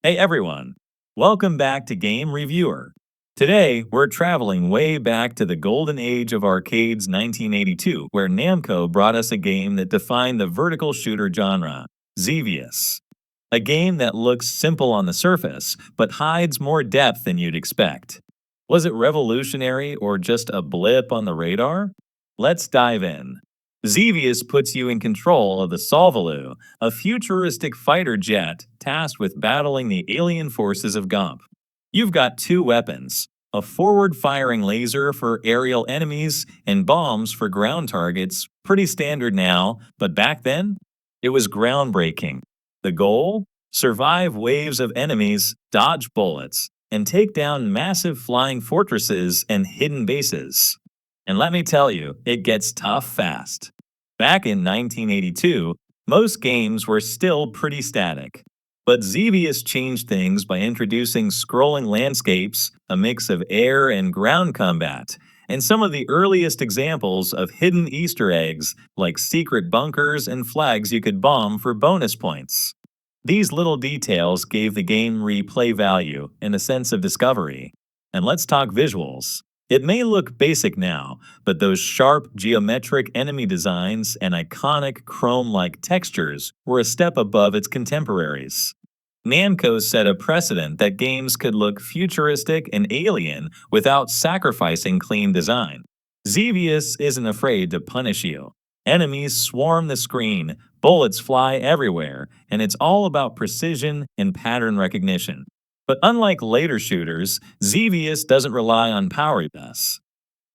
Hey everyone, welcome back to Game Reviewer. Today, we're traveling way back to the golden age of arcades 1982, where Namco brought us a game that defined the vertical shooter genre, Xevious. A game that looks simple on the surface, but hides more depth than you'd expect. Was it revolutionary or just a blip on the radar? Let's dive in. Xevious puts you in control of the Solvaloo, a futuristic fighter jet tasked with battling the alien forces of Gump. You've got two weapons, a forward firing laser for aerial enemies and bombs for ground targets, pretty standard now, but back then, it was groundbreaking. The goal? Survive waves of enemies, dodge bullets, and take down massive flying fortresses and hidden bases. And let me tell you, it gets tough fast. Back in 1982, most games were still pretty static. But Xevious changed things by introducing scrolling landscapes, a mix of air and ground combat, and some of the earliest examples of hidden Easter eggs like secret bunkers and flags you could bomb for bonus points. These little details gave the game replay value and a sense of discovery. And let's talk visuals. It may look basic now, but those sharp geometric enemy designs and iconic chrome-like textures were a step above its contemporaries. Namco set a precedent that games could look futuristic and alien without sacrificing clean design. Xevious isn't afraid to punish you. Enemies swarm the screen, bullets fly everywhere, and it's all about precision and pattern recognition. But unlike later shooters, Xevious doesn't rely on power us.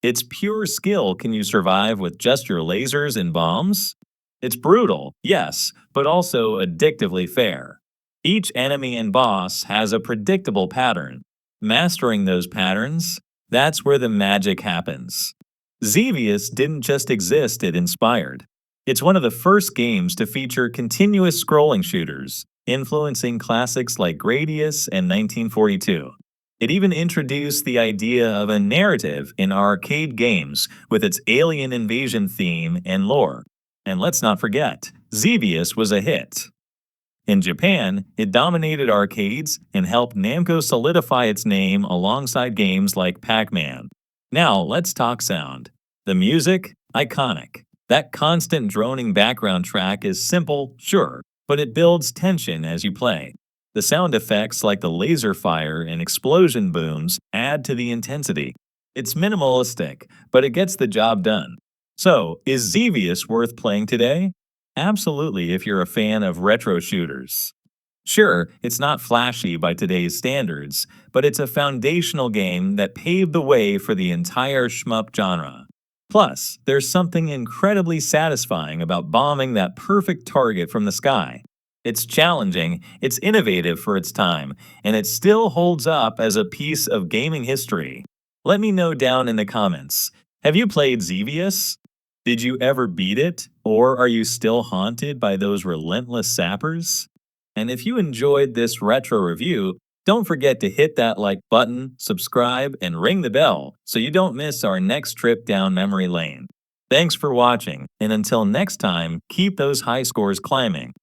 It's pure skill. Can you survive with just your lasers and bombs? It's brutal, yes, but also addictively fair. Each enemy and boss has a predictable pattern. Mastering those patterns, that's where the magic happens. Xevious didn't just exist, it inspired. It's one of the first games to feature continuous scrolling shooters, influencing classics like Gradius and 1942. It even introduced the idea of a narrative in arcade games with its alien invasion theme and lore. And let's not forget, Xevious was a hit. In Japan, it dominated arcades and helped Namco solidify its name alongside games like Pac-Man. Now, let's talk sound. The music? Iconic. That constant droning background track is simple, sure, but it builds tension as you play. The sound effects like the laser fire and explosion booms add to the intensity. It's minimalistic, but it gets the job done. So, is Xevious worth playing today? Absolutely if you're a fan of retro shooters. Sure, it's not flashy by today's standards, but it's a foundational game that paved the way for the entire shmup genre. Plus, there's something incredibly satisfying about bombing that perfect target from the sky. It's challenging, it's innovative for its time, and it still holds up as a piece of gaming history. Let me know down in the comments. Have you played Xevious? Did you ever beat it? Or are you still haunted by those relentless sappers? And if you enjoyed this retro review, don't forget to hit that like button, subscribe, and ring the bell so you don't miss our next trip down memory lane. Thanks for watching, and until next time, keep those high scores climbing.